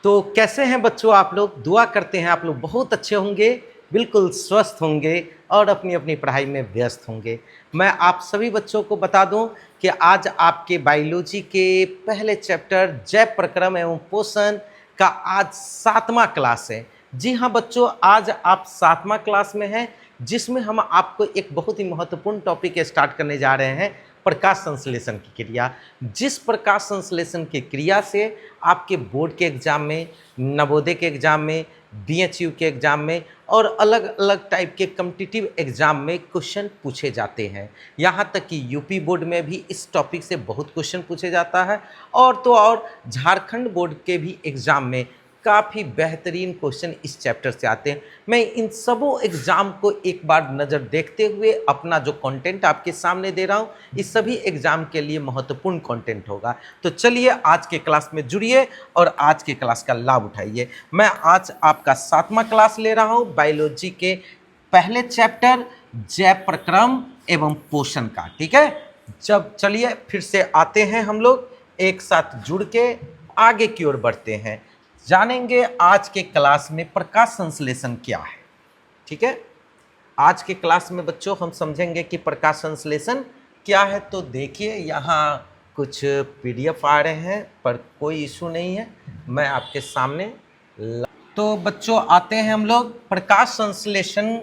तो कैसे हैं बच्चों आप लोग। दुआ करते हैं आप लोग बहुत अच्छे होंगे, बिल्कुल स्वस्थ होंगे और अपनी अपनी पढ़ाई में व्यस्त होंगे। मैं आप सभी बच्चों को बता दूं कि आज आपके बायोलॉजी के पहले चैप्टर जैव प्रक्रम एवं पोषण का आज 7वां क्लास है। जी हाँ बच्चों, आज आप 7वां क्लास में हैं, जिसमें हम आपको एक बहुत ही महत्वपूर्ण टॉपिक स्टार्ट करने जा रहे हैं, प्रकाश संश्लेषण की क्रिया। जिस प्रकाश संश्लेषण की क्रिया से आपके बोर्ड के एग्जाम में, नवोदय के एग्जाम में, बीएचयू के एग्जाम में और अलग अलग टाइप के कॉम्पिटिटिव एग्जाम में क्वेश्चन पूछे जाते हैं। यहाँ तक कि यूपी बोर्ड में भी इस टॉपिक से बहुत क्वेश्चन पूछे जाता है और तो और झारखंड बोर्ड के भी एग्जाम में काफ़ी बेहतरीन क्वेश्चन इस चैप्टर से आते हैं। मैं इन सबों एग्जाम को एक बार नज़र देखते हुए अपना जो कंटेंट आपके सामने दे रहा हूँ, इस सभी एग्जाम के लिए महत्वपूर्ण कंटेंट होगा। तो चलिए आज के क्लास में जुड़िए और आज के क्लास का लाभ उठाइए। मैं आज आपका 7वां क्लास ले रहा हूँ बायोलॉजी के पहले चैप्टर जैव प्रक्रम एवं पोषण का। ठीक है, जब चलिए फिर से आते हैं, हम लोग एक साथ जुड़ के आगे की ओर बढ़ते हैं, जानेंगे आज के क्लास में प्रकाश संश्लेषण क्या है। ठीक है, आज के क्लास में बच्चों हम समझेंगे कि प्रकाश संश्लेषण क्या है। तो देखिए यहाँ कुछ पीडीएफ आ रहे हैं, पर कोई इशू नहीं है, मैं आपके सामने तो बच्चों आते हैं हम लोग प्रकाश संश्लेषण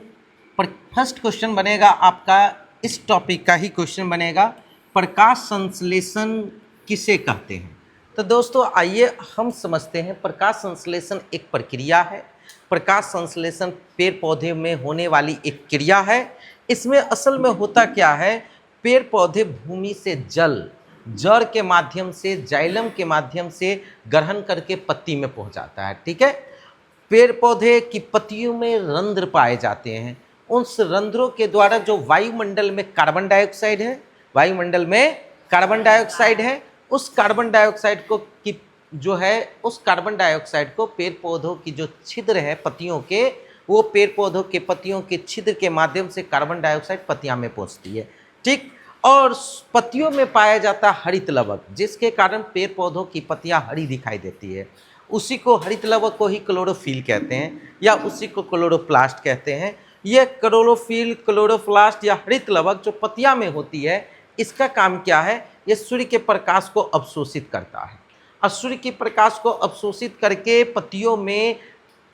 पर। फर्स्ट क्वेश्चन बनेगा आपका, इस टॉपिक का ही क्वेश्चन बनेगा, प्रकाश संश्लेषण किसे कहते हैं। तो दोस्तों आइए हम समझते हैं, प्रकाश संश्लेषण एक प्रक्रिया है। प्रकाश संश्लेषण पेड़ पौधे में होने वाली एक क्रिया है। इसमें असल में होता क्या है, पेड़ पौधे भूमि से जड़ के माध्यम से, जाइलम के माध्यम से ग्रहण करके पत्ती में पहुंचाता है। ठीक है, पेड़ पौधे की पत्तियों में रंध्र पाए जाते हैं। उस रंध्रों के द्वारा जो वायुमंडल में कार्बन डाइऑक्साइड है, वायुमंडल में कार्बन डाइऑक्साइड है, उस कार्बन डाइऑक्साइड को की जो है उस कार्बन डाइऑक्साइड को पेड़ पौधों की जो छिद्र है पत्तियों के, वो पेड़ पौधों के पत्तियों के छिद्र के माध्यम से कार्बन डाइऑक्साइड पत्तियां में पहुंचती है। ठीक, और पत्तियों में पाया जाता हरित लवक, जिसके कारण पेड़ पौधों की पत्तियां हरी दिखाई देती है। उसी को हरित लवक को ही क्लोरोफिल कहते हैं या उसी को क्लोरोप्लास्ट कहते हैं। यह क्लोरोफिल, क्लोरोप्लास्ट या हरित लवक जो पत्तियां में होती है, इसका काम क्या है, ये सूर्य के प्रकाश को अवशोषित करता है और सूर्य के प्रकाश को अवशोषित करके पत्तियों में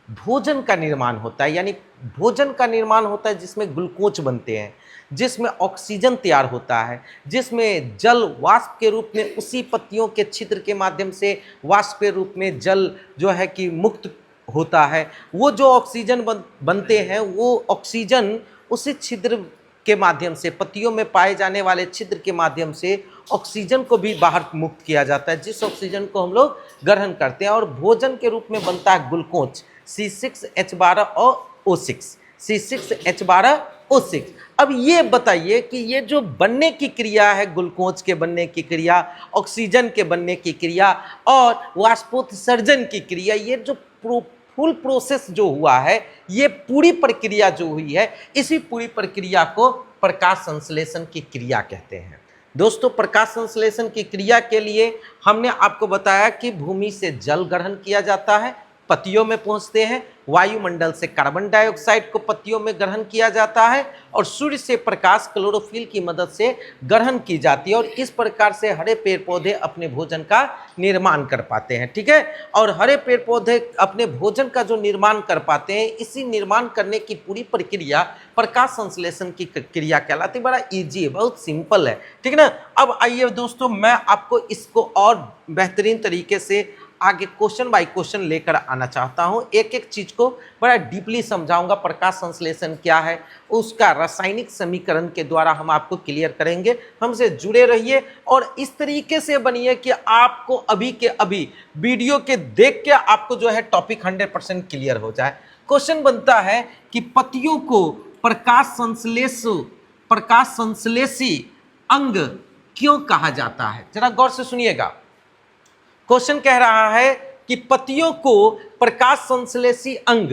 भोजन का निर्माण होता है। यानी भोजन का निर्माण होता है जिसमें ग्लूकोज बनते हैं, जिसमें ऑक्सीजन तैयार होता है, जिसमें जल वाष्प के रूप में उसी पत्तियों के छिद्र के माध्यम से वाष्प के रूप में जल जो है कि मुक्त होता है। वो जो ऑक्सीजन बनते हैं, वो ऑक्सीजन उसी छिद्र के माध्यम से, पत्तियों में पाए जाने वाले छिद्र के माध्यम से ऑक्सीजन को भी बाहर मुक्त किया जाता है, जिस ऑक्सीजन को हम लोग ग्रहण करते हैं और भोजन के रूप में बनता है ग्लूकोज C6H12 और O6, C6H12O6। अब ये बताइए कि ये जो बनने की क्रिया है, ग्लूकोज के बनने की क्रिया, ऑक्सीजन के बनने की क्रिया और वाष्पोत्सर्जन की क्रिया, ये जो फुल प्रोसेस जो हुआ है, ये पूरी प्रक्रिया जो हुई है, इसी पूरी प्रक्रिया को प्रकाश संश्लेषण की क्रिया कहते हैं। दोस्तों प्रकाश संश्लेषण की क्रिया के लिए हमने आपको बताया कि भूमि से जल ग्रहण किया जाता है, पत्तियों में पहुंचते हैं, वायुमंडल से कार्बन डाइऑक्साइड को पत्तियों में ग्रहण किया जाता है और सूर्य से प्रकाश क्लोरोफिल की मदद से ग्रहण की जाती है और इस प्रकार से हरे पेड़ पौधे अपने भोजन का निर्माण कर पाते हैं। ठीक है, और हरे पेड़ पौधे अपने भोजन का जो निर्माण कर पाते हैं, इसी निर्माण करने की पूरी प्रक्रिया प्रकाश संश्लेषण की क्रिया कहलाती है। बड़ा ईजी है, बहुत सिंपल है। ठीक है ना। अब आइए दोस्तों, मैं आपको इसको और बेहतरीन तरीके से आगे क्वेश्चन बाय क्वेश्चन लेकर आना चाहता हूं। एक एक चीज को बड़ा डीपली समझाऊंगा। प्रकाश संश्लेषण क्या है, उसका रासायनिक समीकरण के द्वारा हम आपको क्लियर करेंगे। हमसे जुड़े रहिए और इस तरीके से बनिए कि आपको अभी के अभी वीडियो के देख के आपको जो है टॉपिक 100% क्लियर हो जाए। क्वेश्चन बनता है कि पत्तियों को प्रकाश संश्लेषी अंग क्यों कहा जाता है। जरा गौर से सुनिएगा। क्वेश्चन कह रहा है कि पत्तियों को प्रकाश संश्लेषी अंग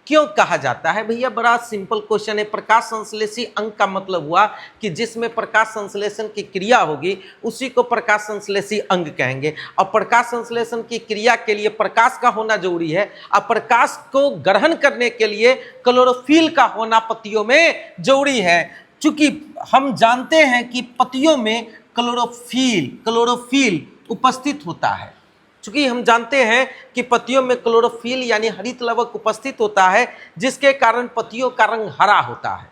क्यों कहा जाता है? भैया बड़ा सिंपल क्वेश्चन है। प्रकाश संश्लेषी अंग का मतलब हुआ कि जिसमें प्रकाश संश्लेषण की क्रिया होगी उसी को प्रकाश संश्लेषी अंग कहेंगे। और प्रकाश संश्लेषण की क्रिया के लिए प्रकाश का होना जरूरी है, और प्रकाश को ग्रहण करने के लिए क्लोरोफिल का होना पत्तियों में जरूरी है। चूंकि हम जानते हैं कि पत्तियों में क्लोरोफिल उपस्थित होता है, चूंकि हम जानते हैं कि पत्तियों में क्लोरोफिल यानी हरित लवक उपस्थित होता है, जिसके कारण पत्तियों का रंग हरा होता है।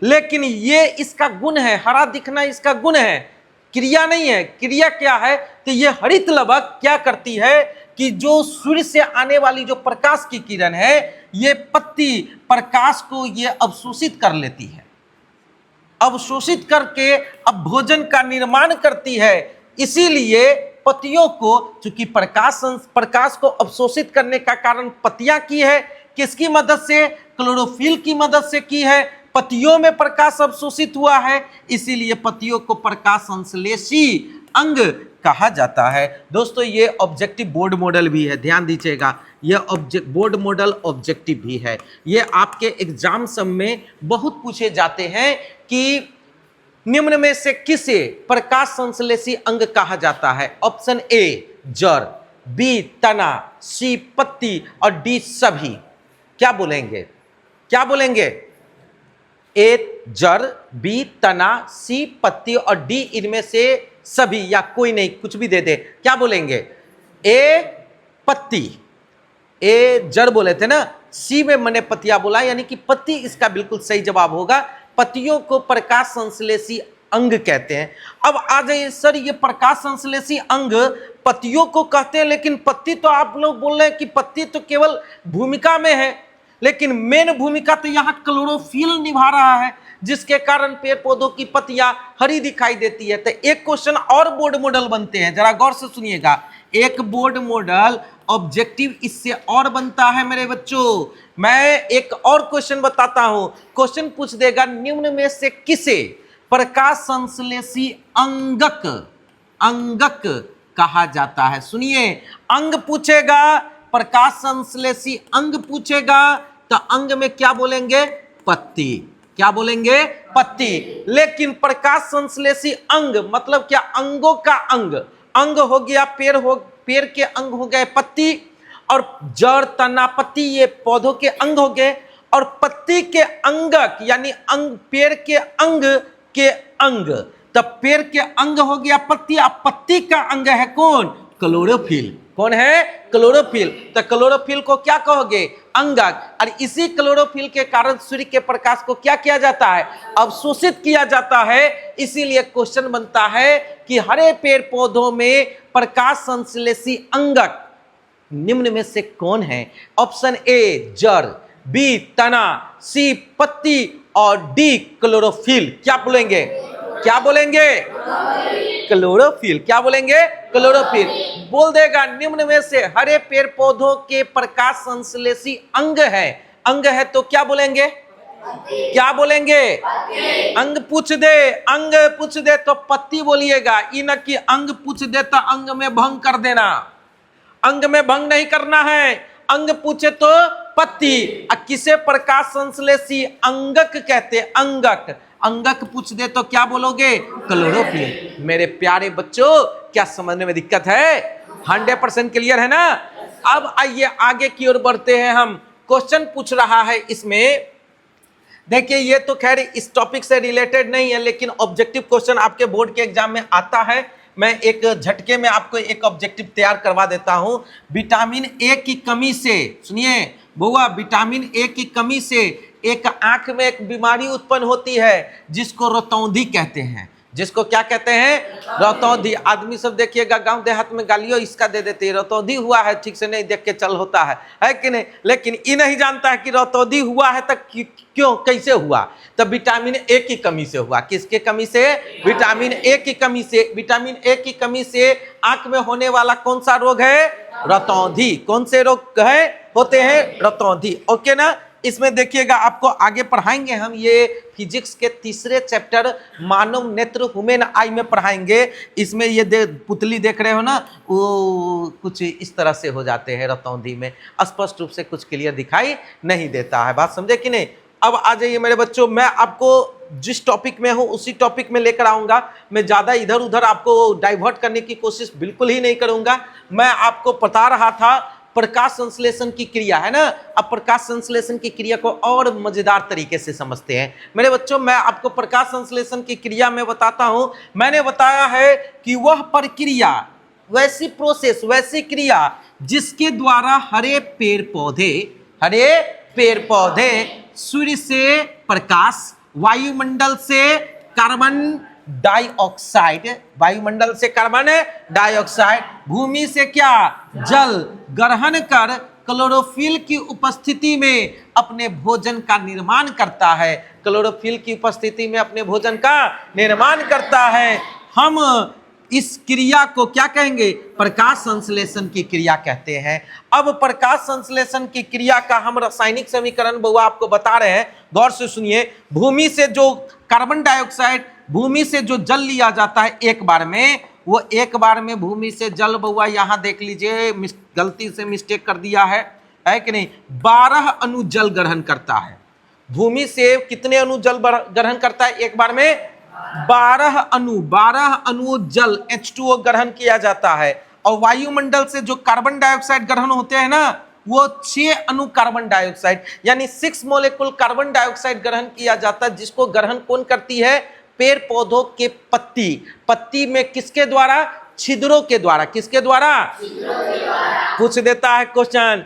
लेकिन ये इसका गुण है, हरा दिखना इसका गुण है, क्रिया नहीं है। क्रिया क्या है? तो ये हरित लवक क्या करती है कि जो सूर्य से आने वाली जो प्रकाश की किरण है, ये पत्ती प्रकाश को ये अवशोषित कर लेती है, अवशोषित करके अब भोजन का निर्माण करती है। इसीलिए पत्तियों को, चूंकि प्रकाश को अवशोषित करने का कारण पत्तियां की है, किसकी मदद से? क्लोरोफिल की मदद से की है। पत्तियों में प्रकाश अवशोषित हुआ है, इसीलिए पत्तियों को प्रकाश संश्लेषी अंग कहा जाता है। दोस्तों ये ऑब्जेक्टिव बोर्ड मॉडल भी है, ध्यान दीजिएगा, ये बोर्ड मॉडल ऑब्जेक्टिव भी है। ये आपके एग्जाम सब में बहुत पूछे जाते हैं कि निम्न में से किसे प्रकाश संश्लेषी अंग कहा जाता है? ऑप्शन ए जड़, बी तना, सी पत्ती और डी सभी। क्या बोलेंगे? क्या बोलेंगे? ए जड़, बी तना, सी पत्ती और डी इनमें से सभी, या कोई नहीं, कुछ भी दे दे। क्या बोलेंगे? ए पत्ती, ए जड़ बोले थे ना, सी में मैंने पत्तियां बोला, यानी कि पत्ती इसका बिल्कुल सही जवाब होगा। पत्तियों को प्रकाश संश्लेषी अंग कहते हैं। अब आ जाइए सर, ये प्रकाश संश्लेषी अंग पत्तियों को कहते हैं, लेकिन पत्ती तो आप लोग बोल रहे हैं कि पत्ती तो केवल भूमिका में है, लेकिन मेन भूमिका तो यहाँ क्लोरोफिल निभा रहा है, जिसके कारण पेड़ पौधों की पत्तियां हरी दिखाई देती है। तो एक क्वेश्चन और बोर्ड मॉडल बनते हैं, जरा गौर से सुनिएगा। एक बोर्ड मॉडल ऑब्जेक्टिव इससे और बनता है मेरे बच्चों। मैं एक और क्वेश्चन बताता हूं। क्वेश्चन पूछ देगा, निम्न में से किसे प्रकाश संश्लेषी अंगक कहा जाता है? सुनिए, अंग पूछेगा, प्रकाश संश्लेषी अंग पूछेगा, तो अंग में क्या बोलेंगे? पत्ती। क्या बोलेंगे? पत्ती। लेकिन प्रकाश संश्लेषी अंग मतलब क्या? अंगों का अंग। अंग हो गया पेड़ के अंग हो गए पत्ती, और जड़ तना पत्ती ये पौधों के अंग हो गए, और पत्ती के अंगक यानी अंग, पेड़ के अंग, तब पेड़ के अंग हो गया पत्ती। अब पत्ती का अंग है कौन? क्लोरोफिल। कौन है? क्लोरोफिल। तो क्लोरोफिल को क्या कहोगे? अंगक। और इसी क्लोरोफिल के कारण सूर्य के प्रकाश को क्या किया जाता है? अवशोषित किया जाता है। इसीलिए क्वेश्चन बनता है कि हरे पेड़ पौधों में प्रकाश संश्लेषी अंगक निम्न में से कौन है? ऑप्शन ए जड़, बी तना, सी पत्ती और डी क्लोरोफिल। क्या बोलेंगे? क्या बोलेंगे? क्लोरोफिल। क्या बोलेंगे? क्लोरोफिल। बोल देगा निम्न में से हरे पेड़ पौधों के प्रकाश संश्लेषी अंग है तो क्या बोलेंगे? क्या बोलेंगे? अंग पूछ दे तो पत्ती बोलिएगा, ई न कि अंग पूछ दे तो अंग में भंग कर देना। अंग में भंग नहीं करना है, अंग पूछे तो पत्ती। किसे प्रकाश संश्लेषी अंगक कहते? अंगक पूछ दे तो क्या बोलोगे? क्लोरोफिल। मेरे प्यारे बच्चों, क्या समझने में दिक्कत है? 100% क्लियर है ना? अब आइए आगे की ओर बढ़ते हैं हम। क्वेश्चन पूछ रहा है इसमें, देखिए ये तो खैर इस टॉपिक से रिलेटेड नहीं है, लेकिन ऑब्जेक्टिव क्वेश्चन आपके बोर्ड के एग्जाम में आता है। मैं एक झटके में आपको एक ऑब्जेक्टिव तैयार करवा देता हूं। विटामिन ए की कमी से, सुनिए बुआ, विटामिन ए की कमी से एक आंख में एक बीमारी उत्पन्न होती है जिसको रतौंधी कहते हैं। जिसको क्या कहते हैं? रतौंधी। आदमी सब देखिएगा गांव देहात में गालियों इसका दे देते हैं, रतौंधी हुआ है, ठीक से नहीं देख के चल होता है कि नहीं? लेकिन ये नहीं जानता है कि रतौंधी हुआ है तो क्यों, कैसे हुआ? तब विटामिन ए की कमी से हुआ। किसके कमी से? विटामिन ए की कमी से। विटामिन ए की कमी से आंख में होने वाला कौन सा रोग है? रतौंधी। कौन से रोग है होते हैं? रतौंधी। ओके ना? इसमें देखिएगा आपको आगे पढ़ाएंगे हम, ये फिजिक्स के तीसरे चैप्टर मानव नेत्र ह्यूमन आई में पढ़ाएंगे। इसमें ये पुतली देख रहे हो ना, वो कुछ इस तरह से हो जाते हैं रतौंधी में, स्पष्ट रूप से कुछ क्लियर दिखाई नहीं देता है। बात समझे कि नहीं? अब आ जाइए मेरे बच्चों, मैं आपको जिस टॉपिक में हूं उसी टॉपिक में लेकर आऊंगा। मैं ज्यादा इधर उधर आपको डाइवर्ट करने की कोशिश बिल्कुल ही नहीं करूंगा। मैं आपको बता रहा था प्रकाश संश्लेषण की क्रिया, है ना। अब प्रकाश संश्लेषण की क्रिया को और मजेदार तरीके से समझते हैं मेरे बच्चों। मैं आपको प्रकाश संश्लेषण की क्रिया में बताता हूं। मैंने बताया है कि वह प्रक्रिया, वैसी प्रोसेस, वैसी क्रिया जिसके द्वारा हरे पेड़ पौधे सूर्य से प्रकाश, वायुमंडल से कार्बन डाइऑक्साइड, भूमि से क्या, जल ग्रहण कर क्लोरोफिल की उपस्थिति में अपने भोजन का निर्माण करता है। क्लोरोफिल की उपस्थिति में अपने भोजन का निर्माण करता है। हम इस क्रिया को क्या कहेंगे? प्रकाश संश्लेषण की क्रिया कहते हैं। अब प्रकाश संश्लेषण की क्रिया का हम रासायनिक समीकरण बउआ आपको बता रहे हैं, गौर से सुनिए। भूमि से जो कार्बन डाइऑक्साइड, भूमि से जो जल लिया जाता है एक बार में, वो एक बार में भूमि से जल बउआ यहां देख लीजिए, गलती से मिस्टेक कर दिया है कि नहीं, 12 अणु जल ग्रहण करता है। भूमि से कितने अणु जल ग्रहण करता है एक बार में? 12 अणु जल H2O ग्रहण किया जाता है। और वायुमंडल से जो कार्बन डाइऑक्साइड ग्रहण होते हैं ना, वो 6 अणु कार्बन डाइऑक्साइड, यानी 6 मोलेकुल कार्बन डाइऑक्साइड ग्रहण किया जाता है, जिसको ग्रहण कौन करती है? पेड़ पौधों के पत्ती में किसके द्वारा? छिद्रों के द्वारा। किसके द्वारा? पूछ देता है क्वेश्चन।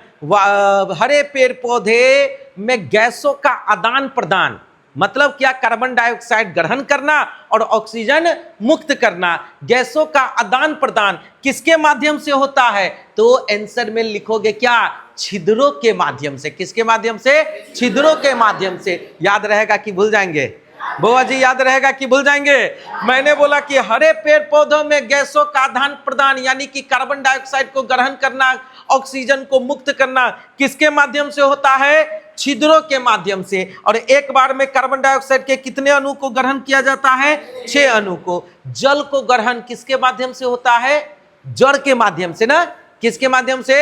हरे पेड़ पौधे में गैसों का आदान प्रदान, मतलब क्या? कार्बन डाइऑक्साइड ग्रहण करना और ऑक्सीजन मुक्त करना। गैसों का आदान प्रदान किसके माध्यम से होता है? तो आंसर में लिखोगे क्या? छिद्रों के माध्यम से। किसके माध्यम से? छिद्रों के माध्यम से। याद रहेगा कि भूल जाएंगे? बुआ जी याद रहेगा कि भूल जाएंगे? मैंने बोला कि हरे पेड़ पौधों में गैसों का आदान प्रदान, यानी कि कार्बन डाइऑक्साइड को ग्रहण करना, ऑक्सीजन को मुक्त करना किसके माध्यम से होता है? छिद्रों के माध्यम से। और एक बार में कार्बन डाइऑक्साइड के कितने अणु को ग्रहण किया जाता है? 6 अणु को। जल को ग्रहण किसके माध्यम से होता है? जड़ के माध्यम से ना। किसके माध्यम से?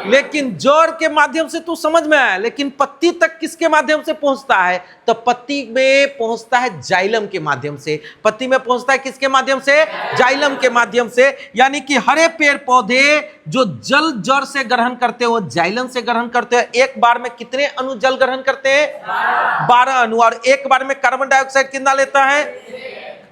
लेकिन जड़ के माध्यम से तो समझ में आया, लेकिन पत्ती तक किसके माध्यम से पहुंचता है? तो पत्ती में पहुंचता है जाइलम के माध्यम से। पत्ती में पहुंचता है किसके माध्यम से? जाइलम के माध्यम से। यानी कि हरे पेड़ पौधे जो जल जड़ से ग्रहण करते हो, जाइलम से ग्रहण करते हैं। एक बार में कितने अणु जल ग्रहण करते हैं? 12 अणु। और एक बार में कार्बन डाइऑक्साइड कितना लेता है?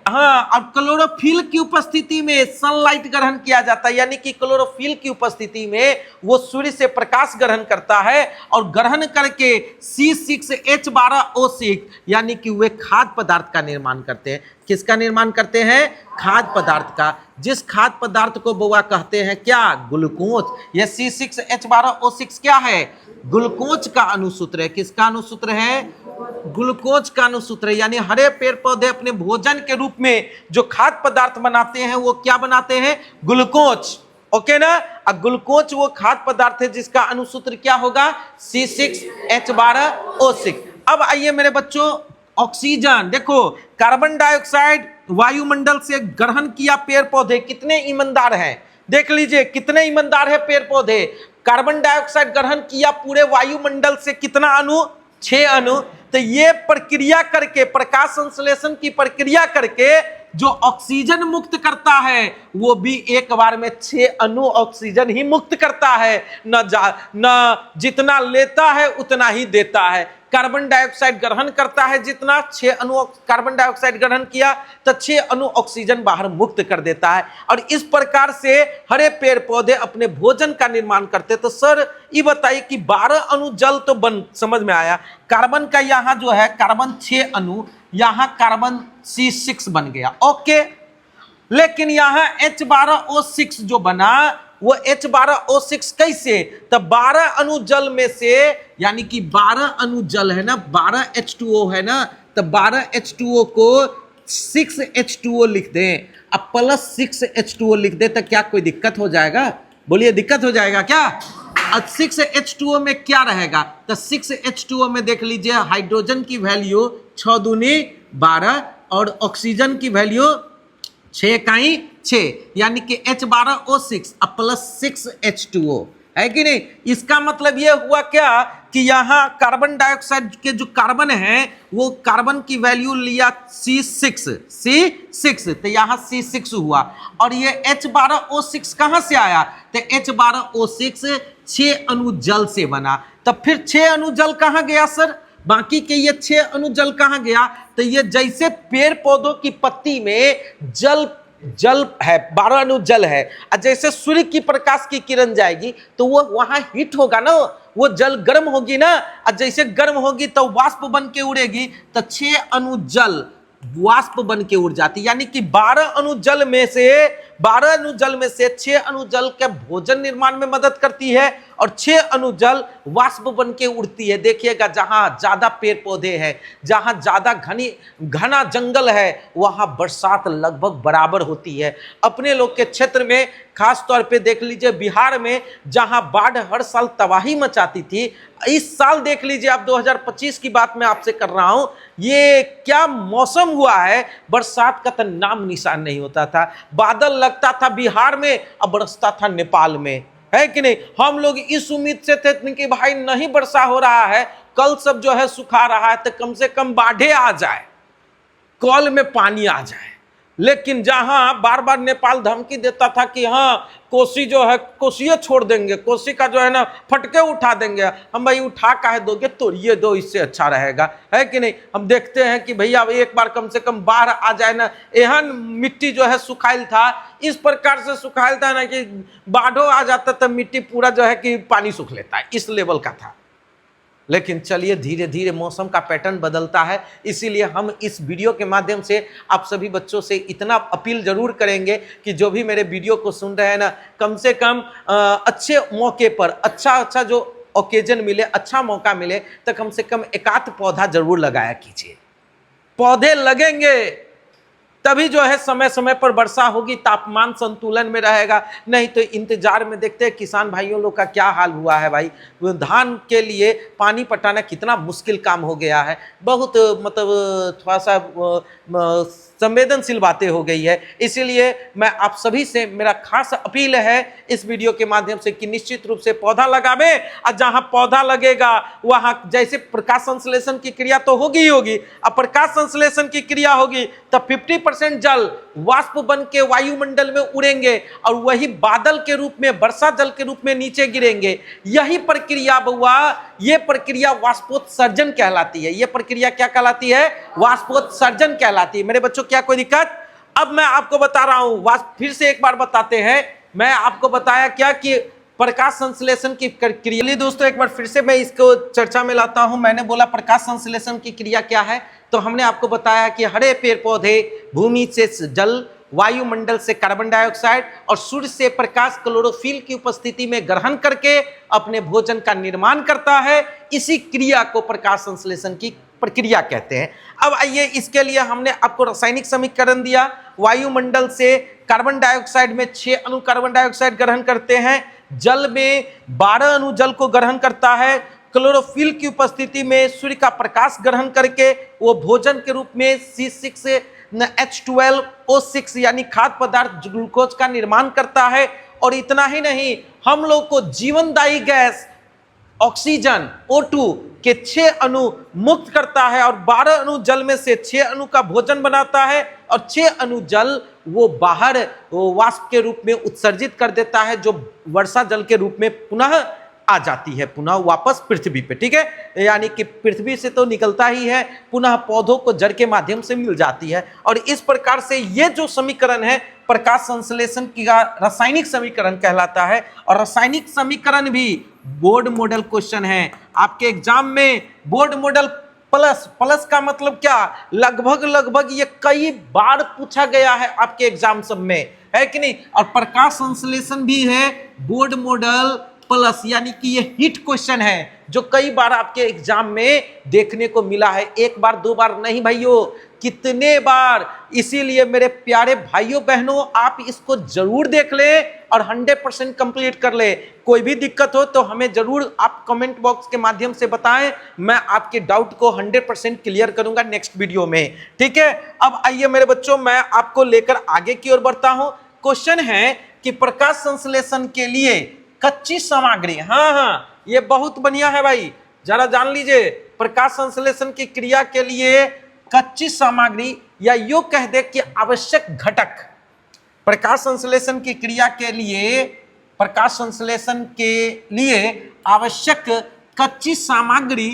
हाँ। अब क्लोरोफिल की उपस्थिति में सनलाइट ग्रहण किया जाता है, यानी कि क्लोरोफिल की उपस्थिति में वो सूर्य से प्रकाश ग्रहण करता है और ग्रहण करके C6H12O6 यानी कि वे खाद्य पदार्थ का निर्माण करते हैं। किसका निर्माण करते हैं? खाद्य पदार्थ का। जिस खाद्य पदार्थ को बउआ कहते हैं क्या? ग्लूकोज। यह C6H12O6 क्या है? ग्लूकोज का अणुसूत्र है। किसका अणुसूत्र है? ग्लूकोज का अणुसूत्र है। यानी हरे पेड़ पौधे अपने भोजन के रूप में जो खाद्य पदार्थ बनाते हैं वो क्या बनाते हैं? ग्लूकोज। ओके ना। अब ग्लूकोज वो खाद्य पदार्थ है जिसका अणुसूत्र क्या होगा? C6H12O6। अब आइए मेरे बच्चों, ऑक्सीजन देखो, कार्बन डाइऑक्साइड वायुमंडल से ग्रहण किया पेड़ पौधे कितने ईमानदार हैं? देख लीजिए कितने ईमानदार है पेड़ पौधे। कार्बन डाइऑक्साइड ग्रहण किया पूरे वायुमंडल से कितना अणु? 6 अणु। तो ये प्रक्रिया करके, प्रकाश संश्लेषण की प्रक्रिया करके जो ऑक्सीजन मुक्त करता है वो भी एक बार में 6 अणु ऑक्सीजन ही मुक्त करता है। न जितना लेता है उतना ही देता है। कार्बन डाइऑक्साइड ग्रहण करता है जितना, 6 अणु कार्बन डाइऑक्साइड ग्रहण किया तो 6 अणु ऑक्सीजन बाहर मुक्त कर देता है। और इस प्रकार से हरे पेड़ पौधे अपने भोजन का निर्माण करते। तो सर ये बताइए कि 12 अणु जल तो बन समझ में आया, कार्बन का यहाँ जो है कार्बन 6 अणु, यहाँ कार्बन C6 बन गया। ओके, लेकिन यहाँ H12O6 जो बना वो H12O6 कैसे? तो 12 अणु जल में से, यानी कि 12 अणु जल है ना, 12 H2O है ना, तो 12 H2O को 6H2O लिख दें। अब प्लस 6H2O लिख दे तो क्या कोई दिक्कत हो जाएगा? बोलिए दिक्कत हो जाएगा क्या? 6H2O में क्या रहेगा? तो 6H2O में देख लीजिए हाइड्रोजन की वैल्यू 6 दूनी 12 और ऑक्सीजन की वैल्यू 6 इकाई 6, यानी कि H12O6 प्लस 6H2O है कि नहीं। इसका मतलब ये हुआ क्या कि यहाँ कार्बन डाइऑक्साइड के जो कार्बन है वो कार्बन की वैल्यू लिया C6 तो यहाँ C6 हुआ और ये H12O6 कहाँ से आया? तो H12O6 6 अणु जल से बना। तब फिर 6 अणु जल कहाँ गया सर? बाकी के ये 6 अणु जल कहाँ गया? तो ये जैसे पेड़ पौधों की पत्ती में जल है, 12 अणु जल है, और जैसे सूर्य की प्रकाश की किरण जाएगी तो वो वहां हीट होगा ना, वो जल गर्म होगी ना, और जैसे गर्म होगी तो वाष्प बन के उड़ेगी, तो 6 अणु जल वाष्प बन के उड़ जाती, यानी कि 12 अणु जल में से 6 अणु जल के भोजन निर्माण में मदद करती है और 6 अणु जल वाष्प बन के उड़ती है। देखिएगा जहां ज्यादा पेड़ पौधे हैं, जहां ज्यादा घना जंगल है, वहां बरसात लगभग बराबर होती है। अपने लोग के क्षेत्र में खास तौर पे देख लीजिए बिहार में, जहां बाढ़ हर साल तबाही मचाती थी, इस साल देख लीजिए आप 2025 की बात मैं आपसे कर रहा हूं, ये क्या मौसम हुआ है, बरसात का तो नाम निशान नहीं होता था। बादल लगता था बिहार में और बरसता था नेपाल में, है कि नहीं। हम लोग इस उम्मीद से थे कि भाई नहीं वर्षा हो रहा है, कल सब जो है सुखा रहा है, तो कम से कम बाढ़े आ जाए, कॉल में पानी आ जाए। लेकिन जहां बार बार नेपाल धमकी देता था कि हाँ कोसी जो है कोसिये छोड़ देंगे, कोसी का जो है ना फटके उठा देंगे, हम भाई उठा काहे दोगे, तोड़िए दो, इससे अच्छा रहेगा, है कि नहीं। हम देखते हैं कि भैया एक बार कम से कम बाढ़ आ जाए ना, एहन मिट्टी जो है सुखाइल था, इस प्रकार से सुखाइल था ना कि बाढ़ो आ जाता तो मिट्टी पूरा जो है कि पानी सूख लेता है, इस लेवल का था। लेकिन चलिए धीरे धीरे मौसम का पैटर्न बदलता है, इसीलिए हम इस वीडियो के माध्यम से आप सभी बच्चों से इतना अपील जरूर करेंगे कि जो भी मेरे वीडियो को सुन रहे हैं ना, कम से कम अच्छे मौके पर अच्छा जो ओकेजन मिले, अच्छा मौका मिले, तो कम से कम एक आध पौधा जरूर लगाया कीजिए। पौधे लगेंगे तभी जो है समय समय पर वर्षा होगी, तापमान संतुलन में रहेगा, नहीं तो इंतजार में देखते हैं किसान भाइयों लोग का क्या हाल हुआ है। भाई धान के लिए पानी पटाना कितना मुश्किल काम हो गया है, बहुत मतलब थोड़ा सा संवेदनशील बातें हो गई है। इसीलिए मैं आप सभी से मेरा खास अपील है इस वीडियो के माध्यम से कि निश्चित रूप से पौधा लगावे, और जहां पौधा लगेगा वहां जैसे प्रकाश संश्लेषण की क्रिया तो होगी ही होगी, अब प्रकाश संश्लेषण की क्रिया होगी तो 50% जल वाष्प बन के वायुमंडल में उड़ेंगे और वही बादल के रूप में, वर्षा जल के रूप में नीचे गिरेंगे। यही प्रक्रिया बउआ, ये प्रक्रिया वाष्पोत्सर्जन कहलाती है। ये प्रक्रिया क्या कहलाती है? वाष्पोत्सर्जन कहलाती है। मेरे बच्चों क्या कोई दिक्कत? अब मैं आपको बता रहा हूं, फिर से एक बार बताते हैं। मैं आपको बताया क्या कि प्रकाश संश्लेषण की क्रिया। दोस्तों एक बार फिर से मैं इसको चर्चा में लाता हूं। मैंने बोला प्रकाश संश्लेषण की क्रिया क्या है, तो हमने आपको बताया कि हरे पेड़ पौधे भूमि से जल, वायुमंडल से कार्बन डाइऑक्साइड और सूर्य से प्रकाश क्लोरोफिल की उपस्थिति में ग्रहण करके अपने भोजन का निर्माण करता है। इसी क्रिया को प्रकाश संश्लेषण की प्रक्रिया कहते हैं। अब आइए, इसके लिए हमने आपको रासायनिक समीकरण दिया। वायुमंडल से कार्बन डाइऑक्साइड में 6 अणु कार्बन डाइऑक्साइड ग्रहण करते हैं, जल में 12 अणु जल को ग्रहण करता है, क्लोरोफिल की उपस्थिति में सूर्य का प्रकाश ग्रहण करके वो भोजन के रूप में C6H12O6 यानी खाद्य पदार्थ ग्लूकोज का निर्माण करता है। और इतना ही नहीं, हम लोग को जीवनदायी गैस ऑक्सीजन O2 के 6 अणु मुक्त करता है और 12 अणु जल में से 6 अणु का भोजन बनाता है और 6 अणु जल वो बाहर वाष्प के रूप में उत्सर्जित कर देता है, जो वर्षा जल के रूप में पुनः आ जाती है, पुनः वापस पृथ्वी पे। ठीक है, यानी कि पृथ्वी से तो निकलता ही है, पुनः पौधों को जड़ के माध्यम से मिल जाती है। और इस प्रकार से ये जो समीकरण है प्रकाश संश्लेषण का रासायनिक समीकरण कहलाता है। और रासायनिक समीकरण भी बोर्ड मॉडल क्वेश्चन है आपके एग्जाम में। बोर्ड मॉडल प्लस का मतलब क्या? लगभग ये कई बार पूछा गया है आपके एग्जाम सब में, है कि नहीं। और प्रकाश संश्लेषण भी है बोर्ड मॉडल प्लस, यानी कि ये हिट क्वेश्चन है जो कई बार आपके एग्जाम में देखने को मिला है। एक बार दो बार नहीं भाइयों, कितने बार। इसीलिए मेरे प्यारे भाइयों बहनों, आप इसको जरूर देख लें और 100% कंप्लीट कर ले। कोई भी दिक्कत हो तो हमें जरूर आप कमेंट बॉक्स के माध्यम से बताएं, मैं आपके डाउट को 100% क्लियर करूंगा नेक्स्ट वीडियो में, ठीक है। अब आइए मेरे बच्चों, मैं आपको लेकर आगे की ओर बढ़ता हूं। क्वेश्चन है कि प्रकाश संश्लेषण के लिए कच्ची सामग्री, हाँ, ये बहुत बढ़िया है भाई, जरा जान लीजिए। प्रकाश संश्लेषण की क्रिया के लिए कच्ची सामग्री, या यूं कह दे कि आवश्यक घटक, प्रकाश संश्लेषण की क्रिया के लिए, प्रकाश संश्लेषण के लिए आवश्यक कच्ची सामग्री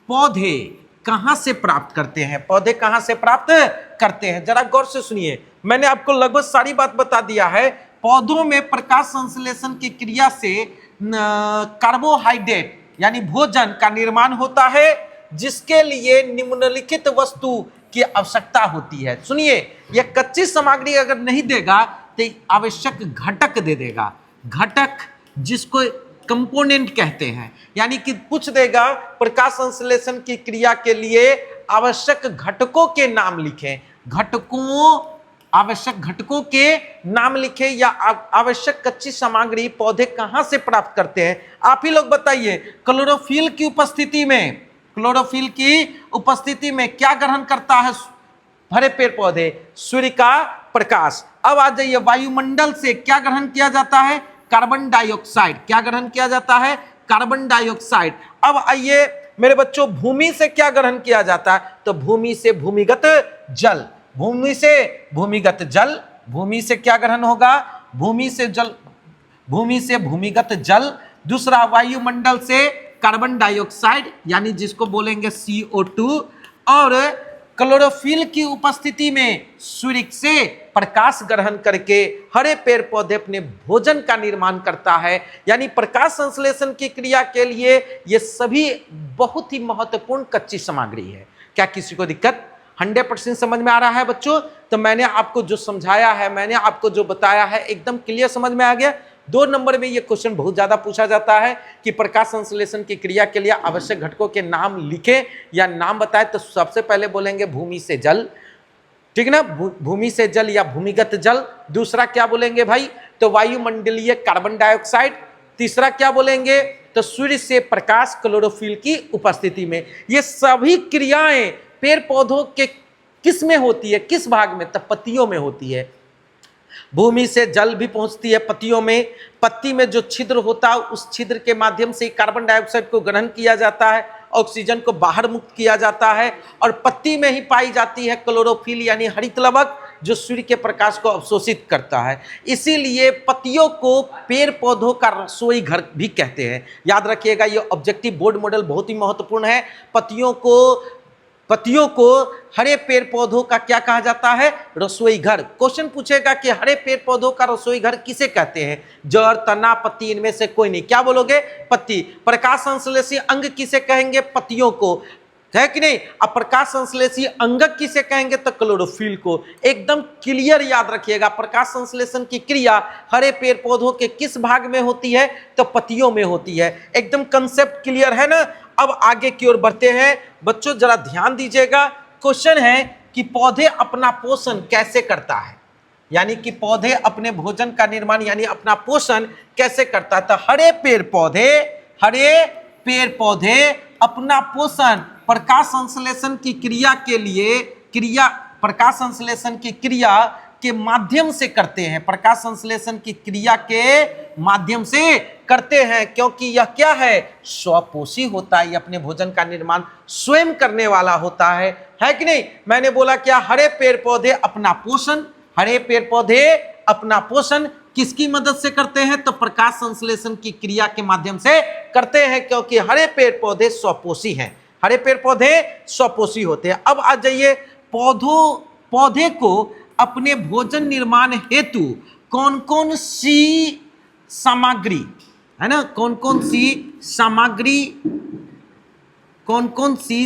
पौधे कहां से प्राप्त करते हैं? पौधे कहां से प्राप्त करते हैं? जरा गौर से सुनिए, मैंने आपको लगभग सारी बात बता दिया है। पौधों में प्रकाश संश्लेषण की क्रिया से कार्बोहाइड्रेट यानी भोजन का निर्माण होता है, जिसके लिए निम्नलिखित वस्तु की आवश्यकता होती है। सुनिए, यह कच्ची सामग्री अगर नहीं देगा तो आवश्यक घटक दे देगा, घटक जिसको कंपोनेंट कहते हैं, यानी कि पूछ देगा प्रकाश संश्लेषण की क्रिया के लिए आवश्यक घटकों के नाम लिखें, आवश्यक घटकों के नाम लिखे, या आवश्यक कच्ची सामग्री पौधे कहां से प्राप्त करते हैं? आप ही लोग बताइए। क्लोरोफिल की उपस्थिति में, क्लोरोफिल की उपस्थिति में क्या ग्रहण करता है हरे पेड़ पौधे? सूर्य का प्रकाश। अब आ जाइए, वायुमंडल से क्या ग्रहण किया जाता है? Carbon dioxide. क्या ग्रहण किया जाता है? Carbon dioxide. अब आइए मेरे बच्चों, भूमि से क्या ग्रहण किया जाता है? तो भूमि से भूमिगत जल, भूमि से भूमिगत जल। भूमि से क्या ग्रहण होगा? भूमि से जल, भूमि से भूमिगत जल। दूसरा, वायुमंडल से कार्बन डाइऑक्साइड यानी जिसको बोलेंगे CO2, और क्लोरोफिल की उपस्थिति में सूर्य से प्रकाश ग्रहण करके हरे पेड़ पौधे अपने भोजन का निर्माण करता है। यानी प्रकाश संश्लेषण की क्रिया के लिए ये सभी बहुत ही महत्वपूर्ण कच्ची सामग्री है। क्या किसी को दिक्कत? 100% समझ में आ रहा है बच्चों? तो मैंने आपको जो समझाया है, मैंने आपको जो बताया है, एकदम क्लियर समझ में आ गया। 2 नंबर में ये क्वेश्चन बहुत ज्यादा पूछा जाता है कि प्रकाश संश्लेषण की क्रिया के लिए आवश्यक घटकों के नाम लिखे या नाम बताए, तो सबसे पहले बोलेंगे भूमि से जल, ठीक ना, भूमि से जल या भूमिगत जल। दूसरा क्या बोलेंगे भाई? तो वायुमंडलीय कार्बन डाइऑक्साइड। तीसरा क्या बोलेंगे? तो सूर्य से प्रकाश, क्लोरोफिल की उपस्थिति में। ये सभी क्रियाएं पेड़ पौधों के किस में होती है? किस भाग में? तो पत्तियों में होती है। भूमि से जल भी पहुंचती है पत्तियों में। पत्ती में जो छिद्र होता है, उस छिद्र के माध्यम से कार्बन डाइऑक्साइड को ग्रहण किया जाता है, ऑक्सीजन को बाहर मुक्त किया जाता है, और पत्ती में ही पाई जाती है क्लोरोफिल यानी हरित लवक, जो सूर्य के प्रकाश को अवशोषित करता है। इसीलिए पत्तियों को पेड़ पौधों का रसोई घर भी कहते हैं। याद रखिएगा, ये ऑब्जेक्टिव बोर्ड मॉडल बहुत ही महत्वपूर्ण है। पत्तियों को हरे पेड़ पौधों का क्या कहा जाता है? रसोई घर। क्वेश्चन पूछेगा कि हरे पेड़ पौधों का रसोई घर किसे कहते हैं? जड़, तना, पत्ती, इनमें से कोई नहीं। क्या बोलोगे? पत्ती। प्रकाश संश्लेषी अंग किसे कहेंगे? पत्तियों को, है कि नहीं? अब प्रकाश संश्लेषी अंगक किसे कहेंगे? तो क्लोरोफिल को। एकदम क्लियर याद रखिएगा, प्रकाश संश्लेषण की क्रिया हरे पेड़ पौधों के किस भाग में होती है? तो पत्तियों में होती है। एकदम कंसेप्ट क्लियर है ना? अब आगे की ओर बढ़ते हैं बच्चों, जरा ध्यान दीजिएगा। क्वेश्चन है कि पौधे अपना पोषण कैसे करता है, यानी कि पौधे अपने भोजन का निर्माण यानी अपना पोषण कैसे करता है? तो हरे पेड़ पौधे अपना पोषण प्रकाश संश्लेषण की क्रिया के लिए, प्रकाश संश्लेषण की क्रिया के माध्यम से करते हैं। प्रकाश संश्लेषण की क्रिया के माध्यम से करते हैं, क्योंकि यह क्या है? स्वपोषी होता है। यह अपने भोजन का निर्माण स्वयं करने वाला होता है कि नहीं? मैंने बोला क्या? हरे पेड़ पौधे अपना पोषण, हरे पेड़ पौधे अपना पोषण किसकी मदद से करते हैं? तो प्रकाश संश्लेषण की क्रिया के माध्यम से करते हैं, क्योंकि हरे पेड़ पौधे स्वपोषी हैं। हरे पेड़ पौधे स्वपोषी होते हैं। अब आ जाइए, पौधे को अपने भोजन निर्माण हेतु कौन कौन सी सामग्री, है ना, कौन कौन सी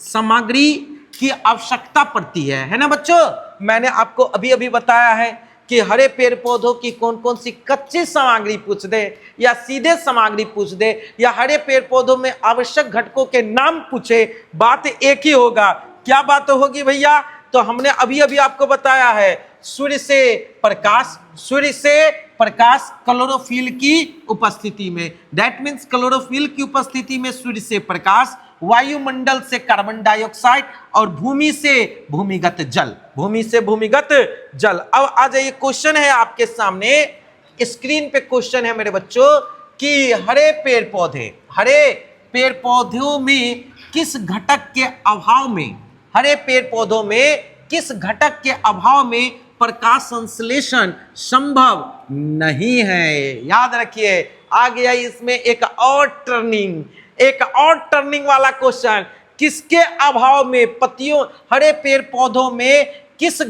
सामग्री की आवश्यकता पड़ती है ना बच्चों? मैंने आपको अभी अभी बताया है कि हरे पेड़ पौधों की कौन कौन सी कच्ची सामग्री पूछ दे या सीधे सामग्री पूछ दे या हरे पेड़ पौधों में आवश्यक घटकों के नाम पूछे, बात एक ही होगा, क्या बात होगी भैया? तो हमने अभी अभी आपको बताया है, सूर्य से प्रकाश क्लोरोफिल की उपस्थिति में, दैट मीन्स क्लोरोफिल की उपस्थिति में सूर्य से प्रकाश, वायुमंडल से कार्बन डाइऑक्साइड और भूमि से भूमिगत जल, अब आ जाइए, क्वेश्चन है आपके सामने, स्क्रीन पे क्वेश्चन है मेरे बच्चों कि हरे पेड़ पौधों में किस घटक के अभाव में प्रकाश संश्लेषण संभव नहीं है? याद रखिए, आ गया इसमें एक और टर्निंग वाला क्वेश्चन, किसके अभाव में हरे पेड़ पौधों में किस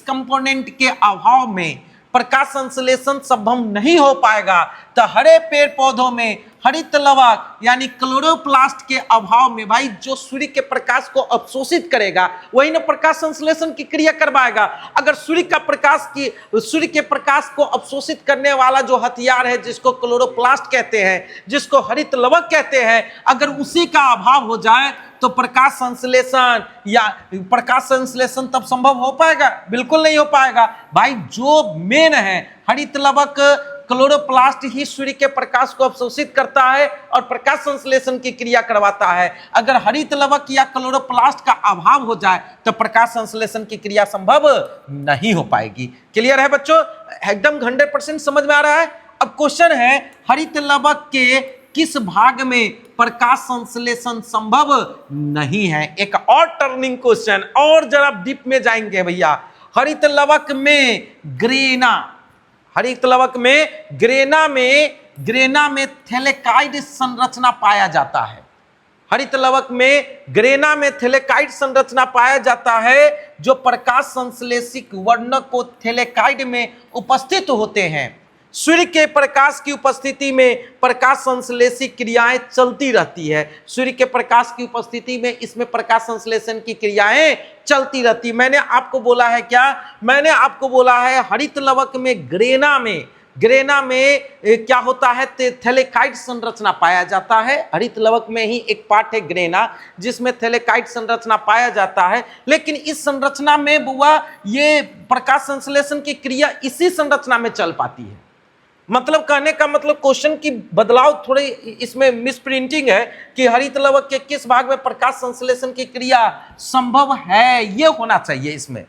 कंपोनेंट के अभाव में प्रकाश संश्लेषण संभव नहीं हो पाएगा? तो हरे पेड़ पौधों में हरित लवक यानी क्लोरोप्लास्ट के अभाव में, भाई जो सूर्य के प्रकाश को अवशोषित करेगा वही ना प्रकाश संश्लेषण की क्रिया करवाएगा। अगर सूर्य के प्रकाश को अवशोषित करने वाला जो हथियार है, जिसको क्लोरोप्लास्ट कहते हैं, जिसको हरित लवक कहते हैं, अगर उसी का अभाव हो जाए तो प्रकाश संश्लेषण तब संभव हो पाएगा? बिल्कुल नहीं हो पाएगा। भाई जो मेन है हरित लवक क्लोरोप्लास्ट ही सूर्य के प्रकाश को अवशोषित करता है और प्रकाश संश्लेषण की क्रिया करवाता है। अगर हरित लवक या क्लोरोप्लास्ट का अभाव हो जाए तो प्रकाश संश्लेषण की क्रिया संभव नहीं हो पाएगी। क्लियर है बच्चों? एकदम 100% समझ में आ रहा है? अब क्वेश्चन है, हरित लवक के किस भाग में प्रकाश संश्लेषण संभव नहीं है? एक और टर्निंग क्वेश्चन, और जरा डीप में जाएंगे भैया। हरित लवक में ग्रेना में थैलेकाइड संरचना पाया जाता है। हरित लवक में ग्रेना में थैलेकाइड संरचना पाया जाता है, जो प्रकाश संश्लेषित वर्णक थैलेकाइड में उपस्थित होते हैं। सूर्य के प्रकाश की उपस्थिति में प्रकाश संश्लेषित क्रियाएं चलती रहती है। सूर्य के प्रकाश की उपस्थिति में इसमें प्रकाश संश्लेषण की क्रियाएं चलती रहती। मैंने आपको बोला है क्या? मैंने आपको बोला है हरित लवक में ग्रेना में क्या होता है? थैलेकाइड संरचना पाया जाता है। हरित लवक में ही एक पार्ट है ग्रेना, जिसमें थैलेकाइड संरचना पाया जाता है। लेकिन इस संरचना में बुआ ये प्रकाश संश्लेषण की क्रिया इसी संरचना में चल पाती है। मतलब कहने का मतलब क्वेश्चन की बदलाव थोड़ी इसमें मिसप्रिंटिंग है कि हरित लवक के किस भाग में प्रकाश संश्लेषण की क्रिया संभव है, ये होना चाहिए इसमें।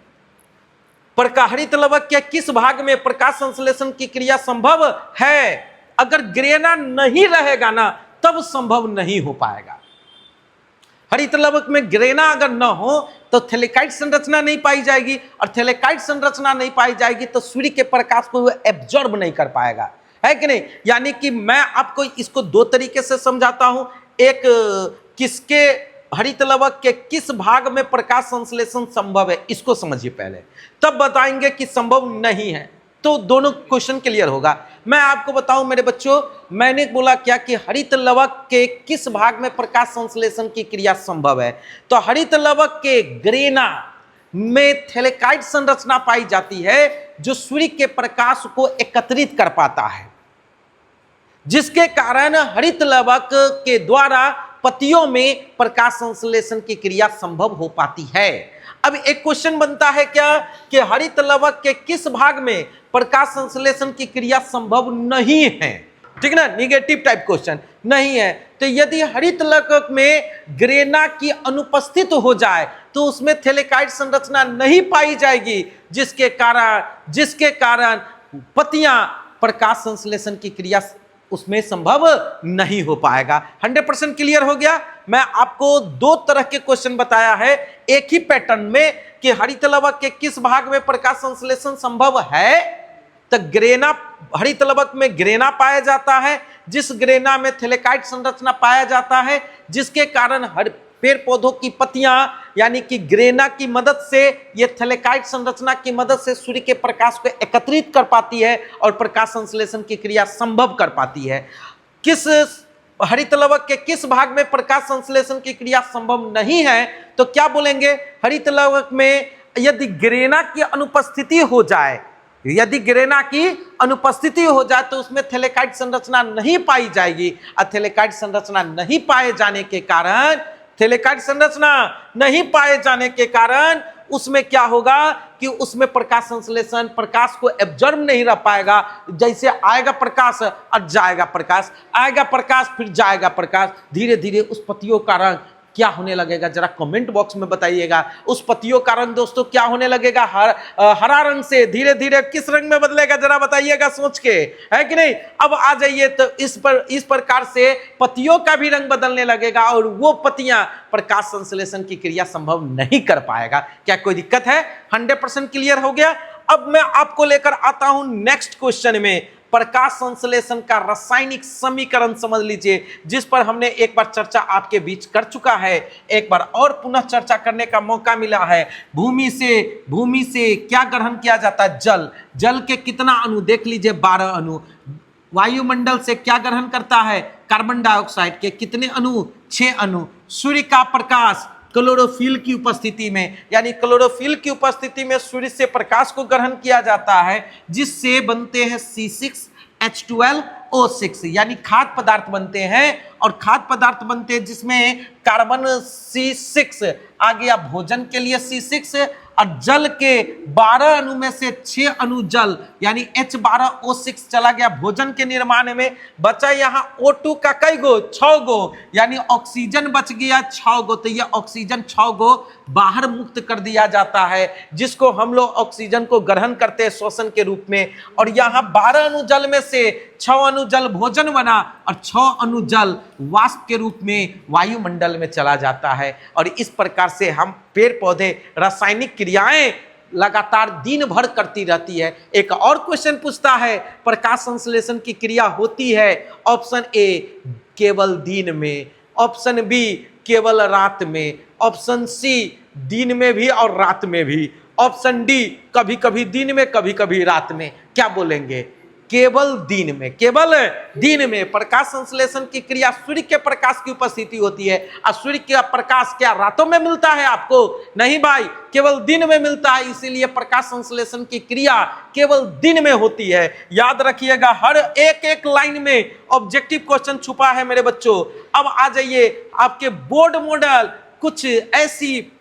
हरित लवक के किस भाग में प्रकाश संश्लेषण की क्रिया संभव है? अगर ग्रेना नहीं रहेगा ना तब संभव नहीं हो पाएगा। हरित लवक में ग्रेना अगर न हो तो थैलेकाइड संरचना नहीं पाई जाएगी, और थैलेकाइड संरचना नहीं पाई जाएगी तो सूर्य के प्रकाश को एब्जॉर्ब नहीं कर पाएगा, है कि नहीं? यानी कि मैं आपको इसको दो तरीके से समझाता हूं। एक, किसके हरित लवक के किस भाग में प्रकाश संश्लेषण संभव है, इसको समझिए पहले, तब बताएंगे कि संभव नहीं है, तो दोनों क्वेश्चन क्लियर होगा। मैं आपको बताऊं मेरे बच्चों, मैंने बोला क्या कि हरित लवक के किस भाग में प्रकाश संश्लेषण की क्रिया संभव है? तो हरित लवक के ग्रेना में थैलेकाइड संरचना पाई जाती है, जो सूर्य के प्रकाश को एकत्रित कर पाता है, जिसके कारण हरित लवक के द्वारा पत्तियों में प्रकाश संश्लेषण की क्रिया संभव हो पाती है। अब एक क्वेश्चन बनता है क्या कि हरित लवक के किस भाग में प्रकाश संश्लेषण की क्रिया संभव नहीं है? ठीक ना, निगेटिव टाइप क्वेश्चन नहीं है। तो यदि हरित लवक में ग्रेना की अनुपस्थित हो जाए तो उसमें थैलेकाइड संरचना नहीं पाई जाएगी, जिसके कारण पत्तियां प्रकाश संश्लेषण की क्रिया उसमें संभव नहीं हो पाएगा। 100% क्लियर हो गया? मैं आपको दो तरह के क्वेश्चन बताया है एक ही पैटर्न में कि हरित लवक के किस भाग में प्रकाश संश्लेषण संभव है। तो हरित लवक में ग्रेना पाया जाता है, जिस ग्रेना में थैलेकाइड संरचना पाया जाता है, जिसके कारण पेड़ पौधों की पत्तियां यानी कि ग्रेना की मदद से, ये थैलेकाइड संरचना की मदद से सूर्य के प्रकाश को एकत्रित कर पाती है और प्रकाश संश्लेषण की क्रिया संभव कर पाती है। किस हरित लवक के किस भाग में प्रकाश संश्लेषण की क्रिया संभव नहीं है? तो क्या बोलेंगे? हरित लवक में यदि ग्रेना की अनुपस्थिति हो जाए, तो उसमें थैलेकाइड संरचना नहीं पाई जाएगी, और थैलेकाइड संरचना नहीं पाए जाने के कारण थैलेकाइड संरचना नहीं पाए जाने के कारण उसमें क्या होगा कि उसमें प्रकाश संश्लेषण, प्रकाश को एब्जॉर्ब नहीं रह पाएगा। जैसे आएगा प्रकाश और जाएगा प्रकाश, आएगा प्रकाश फिर जाएगा प्रकाश, धीरे धीरे उस पत्तियों का रंग क्या होने लगेगा, जरा कमेंट बॉक्स में बताइएगा। उस पत्तियों का रंग दोस्तों क्या होने लगेगा, हरा रंग से धीरे धीरे किस रंग में बदलेगा, जरा बताइएगा सोच के, है कि नहीं। अब आ जाइए तो इस प्रकार से पत्तियों का भी रंग बदलने लगेगा और वो पत्तियां प्रकाश संश्लेषण की क्रिया संभव नहीं कर पाएगा। क्या कोई दिक्कत है? 100% क्लियर हो गया। अब मैं आपको लेकर आता हूं नेक्स्ट क्वेश्चन में। प्रकाश संश्लेषण का रासायनिक समीकरण समझ लीजिए, जिस पर हमने एक बार चर्चा आपके बीच कर चुका है, एक बार और पुनः चर्चा करने का मौका मिला है। भूमि से क्या ग्रहण किया जाता है? जल। जल के कितना अणु देख लीजिए, 12 अणु। वायुमंडल से क्या ग्रहण करता है? कार्बन डाइऑक्साइड के कितने अणु? 6 अणु। सूर्य का प्रकाश क्लोरोफिल की उपस्थिति में, यानी क्लोरोफिल की उपस्थिति में सूर्य से प्रकाश को ग्रहण किया जाता है, जिससे बनते हैं C6H12O6, यानी खाद्य पदार्थ बनते हैं। और खाद्य पदार्थ बनते हैं जिसमें कार्बन C6 आ गया भोजन के लिए C6, और जल के 12 अणु में से 6 अणु जल यानी H12O6 चला गया भोजन के निर्माण में। बचा यहाँ O2 का कई गो? 6 गो, यानी ऑक्सीजन बच गया 6 गो। तो ये ऑक्सीजन 6 गो बाहर मुक्त कर दिया जाता है, जिसको हम लोग ऑक्सीजन को ग्रहण करते हैं श्वसन के रूप में। और यहाँ 12 अणु जल में से 6 अणु जल भोजन बना और 6 अणु जल वाष्प के रूप में वायुमंडल में चला जाता है। और इस प्रकार से हम पेड़ पौधे रासायनिक क्रियाएं लगातार दिन भर करती रहती है। एक और क्वेश्चन पूछता है, प्रकाश संश्लेषण की क्रिया होती है ऑप्शन ए केवल दिन में, ऑप्शन बी केवल रात में, ऑप्शन सी दिन में भी और रात में भी, ऑप्शन डी कभी कभी दिन में कभी कभी रात में। क्या बोलेंगे? केवल दिन में। केवल दिन में प्रकाश संश्लेषण की क्रिया सूर्य के प्रकाश की उपस्थिति होती है। और सूर्य का प्रकाश क्या रातों में मिलता है आपको? नहीं भाई, केवल दिन में मिलता है। इसीलिए प्रकाश संश्लेषण की क्रिया केवल दिन में होती है। याद रखिएगा, हर एक लाइन में ऑब्जेक्टिव क्वेश्चन छुपा है मेरे बच्चों। अब आ जाइए, आपके बोर्ड मॉडल कुछ ऐसी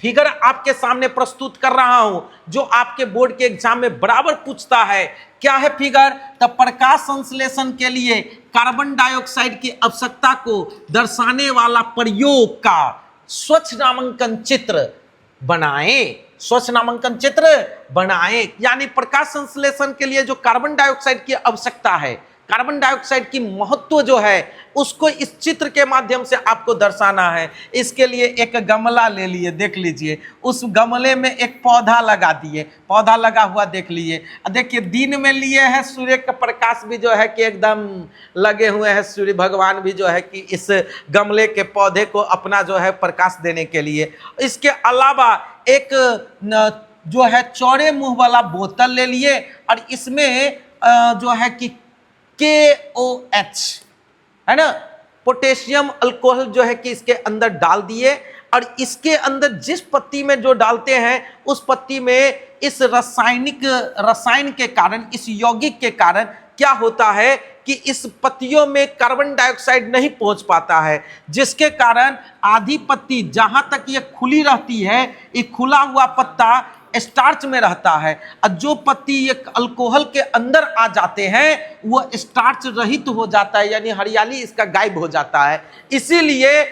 फिगर आपके सामने प्रस्तुत कर रहा हूं जो आपके बोर्ड के एग्जाम में बराबर पूछता है। क्या है फिगर? तो प्रकाश संश्लेषण के लिए कार्बन डाइऑक्साइड की आवश्यकता को दर्शाने वाला प्रयोग का स्वच्छ नामांकन चित्र बनाएं। स्वच्छ नामांकन चित्र बनाएं, यानी प्रकाश संश्लेषण के लिए जो कार्बन डाइऑक्साइड की आवश्यकता है, कार्बन डाइऑक्साइड की महत्व जो है, उसको इस चित्र के माध्यम से आपको दर्शाना है। इसके लिए एक गमला ले लिए, देख लीजिए, उस गमले में एक पौधा लगा दिए, पौधा लगा हुआ देख लीजिए। देखिए, दिन में लिए हैं, सूर्य का प्रकाश भी जो है कि एकदम लगे हुए हैं, सूर्य भगवान भी जो है कि इस गमले के पौधे को अपना जो है प्रकाश देने के लिए। इसके अलावा एक जो है चौड़े मुंह वाला बोतल ले लिए और इसमें जो है कि KOH है ना, पोटेशियम अल्कोहल जो है कि इसके अंदर डाल दिए। और इसके अंदर जिस पत्ती में जो डालते हैं, उस पत्ती में इस रसायन के कारण, इस यौगिक के कारण क्या होता है कि इस पत्तियों में कार्बन डाइऑक्साइड नहीं पहुंच पाता है, जिसके कारण आधी पत्ती जहां तक ये खुली रहती है, ये खुला हुआ पत्ता स्टार्च में रहता है, और जो पत्ती ये अल्कोहल के अंदर आ जाते हैं वो स्टार्च रहित हो जाता है, यानी हरियाली इसका गायब हो जाता है। इसीलिए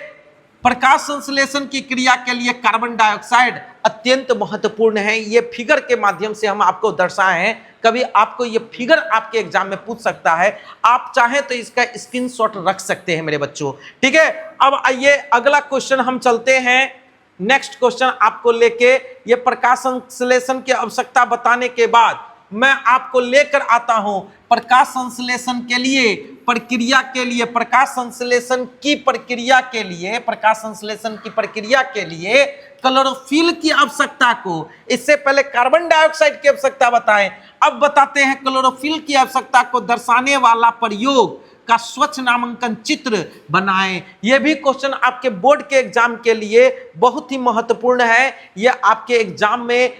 प्रकाश संश्लेषण की क्रिया के लिए कार्बन डाइऑक्साइड अत्यंत महत्वपूर्ण है। ये फिगर के माध्यम से हम आपको दर्शाए हैं। कभी आपको ये फिगर आपके एग्जाम में पूछ सकता है, आप चाहें तो इसका स्क्रीनशॉट रख सकते हैं मेरे बच्चों, ठीक है। अब आइए अगला क्वेश्चन हम चलते हैं। नेक्स्ट क्वेश्चन आपको लेके, ये प्रकाश संश्लेषण की आवश्यकता बताने के बाद मैं आपको लेकर आता हूं प्रकाश संश्लेषण के लिए प्रक्रिया के लिए, प्रकाश संश्लेषण की प्रक्रिया के लिए, प्रकाश संश्लेषण की प्रक्रिया के लिए क्लोरोफिल की आवश्यकता को। इससे पहले कार्बन डाइऑक्साइड की आवश्यकता बताएं, अब बताते हैं क्लोरोफिल की आवश्यकता को दर्शाने वाला प्रयोग का स्वच्छ नामांकन चित्र बनाएं। यह भी क्वेश्चन आपके बोर्ड के एग्जाम के लिए बहुत ही महत्वपूर्ण है। यह आपके एग्जाम में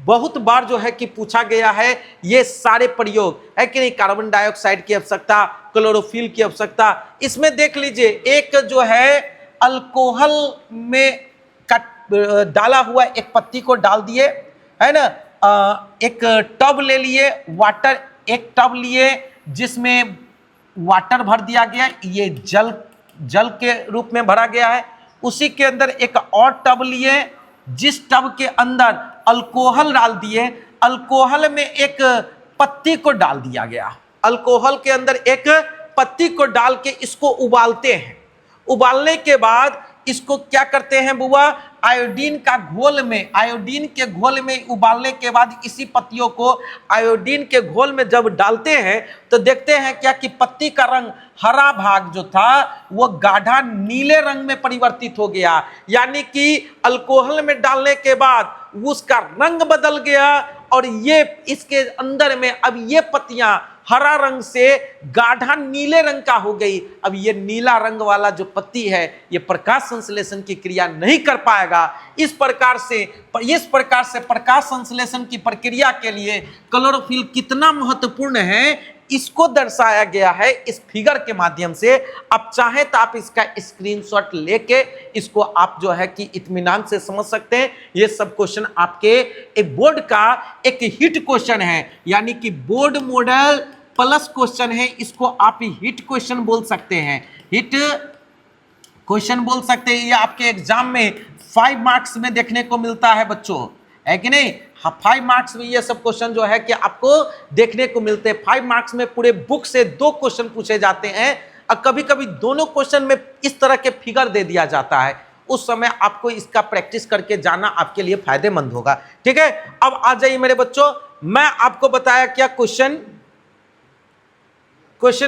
बहुत बार जो है कि पूछा गया है। ये सारे प्रयोग है कि नहीं, कार्बन डाइऑक्साइड की आवश्यकता, क्लोरोफिल की आवश्यकता। इसमें देख लीजिए, एक जो है अल्कोहल में डाला हुआ एक पत्ती को डाल दिए, है ना। एक टब ले लिए, वाटर, एक टब लिए जिसमें वाटर भर दिया गया, ये जल के रूप में भरा गया है। उसी के अंदर एक और टब लिए जिस टब के अंदर अल्कोहल डाल दिए, अल्कोहल में एक पत्ती को डाल दिया गया, अल्कोहल के अंदर एक पत्ती को डाल के इसको उबालते हैं। उबालने के बाद इसको क्या करते हैं बुआ, आयोडीन का घोल में, आयोडीन के घोल में उबालने के बाद इसी पत्तियों को आयोडीन के घोल में जब डालते हैं तो देखते हैं क्या कि पत्ती का रंग, हरा भाग जो था वो गाढ़ा नीले रंग में परिवर्तित हो गया। यानी कि अल्कोहल में डालने के बाद उसका रंग बदल गया और ये इसके अंदर में अब ये पत्तियां हरा रंग से गाढ़ा नीले रंग का हो गई। अब ये नीला रंग वाला जो पत्ती है ये प्रकाश संश्लेषण की क्रिया नहीं कर पाएगा। इस प्रकार से प्रकाश संश्लेषण की प्रक्रिया के लिए क्लोरोफिल कितना महत्वपूर्ण है इसको दर्शाया गया है इस फिगर के माध्यम से। अब चाहे तो आप इसका स्क्रीनशॉट लेके इसको आप जो है कि इत्मीनान से समझ सकते हैं। ये सब क्वेश्चन आपके एक बोर्ड का एक हिट क्वेश्चन है, यानी कि बोर्ड मॉडल प्लस क्वेश्चन है। इसको आप हिट क्वेश्चन बोल सकते हैं, हिट क्वेश्चन बोल सकते हैं। ये आपके एग्जाम में 5 मार्क्स में देखने को मिलता है बच्चों, है कि नहीं। हाँ, 5 मार्क्स में ये सब क्वेश्चन जो है कि आपको देखने को मिलते हैं। 5 मार्क्स में पूरे बुक से 2 क्वेश्चन पूछे जाते हैं और कभी कभी दोनों क्वेश्चन में इस तरह के फिगर दे दिया जाता है। उस समय आपको इसका प्रैक्टिस करके जाना आपके लिए फायदेमंद होगा। ठीक है, अब आ जाइए मेरे बच्चों, मैं आपको बताया क्या क्वेश्चन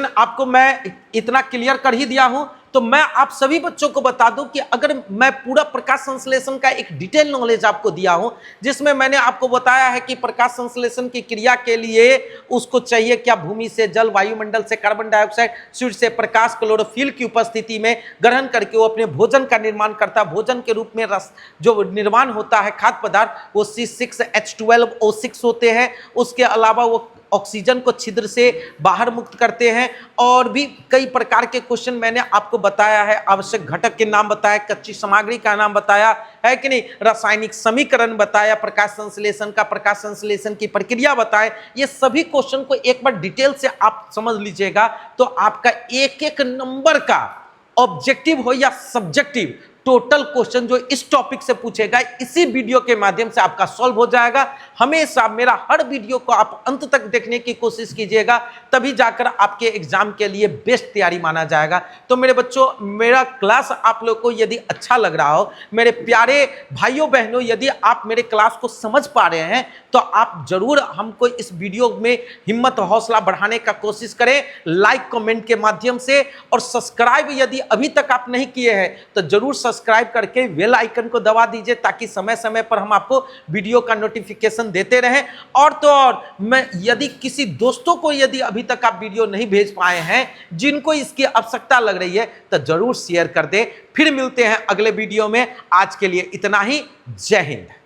आपको मैं इतना क्लियर कर ही दिया हूं। तो मैं आप सभी बच्चों को बता दूं कि अगर मैं पूरा प्रकाश संश्लेषण का एक डिटेल नॉलेज आपको दिया हूं, जिसमें मैंने आपको बताया है कि प्रकाश संश्लेषण की क्रिया के लिए उसको चाहिए क्या, भूमि से जल, वायुमंडल से कार्बन डाइऑक्साइड, सूर्य से प्रकाश, क्लोरोफिल की उपस्थिति में ग्रहण करके वो अपने भोजन का निर्माण करता है। भोजन के रूप में रस जो निर्माण होता है खाद्य पदार्थ वो C6H12O6 होते हैं। उसके अलावा वो ऑक्सीजन को छिद्र से बाहर मुक्त करते हैं। और भी कई प्रकार के क्वेश्चन मैंने आपको बताया है, आवश्यक घटक के नाम बताया, कच्ची सामग्री का नाम बताया है कि नहीं, रासायनिक समीकरण बताया, प्रकाश संश्लेषण की प्रक्रिया बताए। ये सभी क्वेश्चन को एक बार डिटेल से आप समझ लीजिएगा तो आपका एक एक नंबर का ऑब्जेक्टिव हो या सब्जेक्टिव टोटल क्वेश्चन जो इस टॉपिक से पूछेगा इसी वीडियो के माध्यम से आपका सॉल्व हो जाएगा। हमेशा मेरा हर वीडियो को आप अंत तक देखने की कोशिश कीजिएगा, तभी जाकर आपके एग्जाम के लिए बेस्ट तैयारी माना जाएगा। तो मेरे बच्चों, मेरा क्लास आप लोग को यदि अच्छा लग रहा हो, मेरे प्यारे भाइयों बहनों, यदि आप मेरे क्लास को समझ पा रहे हैं तो आप जरूर हमको इस वीडियो में हिम्मत हौसला बढ़ाने का कोशिश करें, लाइक कमेंट के माध्यम से। और सब्सक्राइब यदि अभी तक आप नहीं किए हैं तो जरूर सब्सक्राइब करके बेल आइकन को दबा दीजिए, ताकि समय समय पर हम आपको वीडियो का नोटिफिकेशन देते रहें। और तो और मैं यदि किसी दोस्तों को यदि अभी तक आप वीडियो नहीं भेज पाए हैं, जिनको इसकी आवश्यकता लग रही है, तो जरूर शेयर कर दें। फिर मिलते हैं अगले वीडियो में। आज के लिए इतना ही। जय हिंद।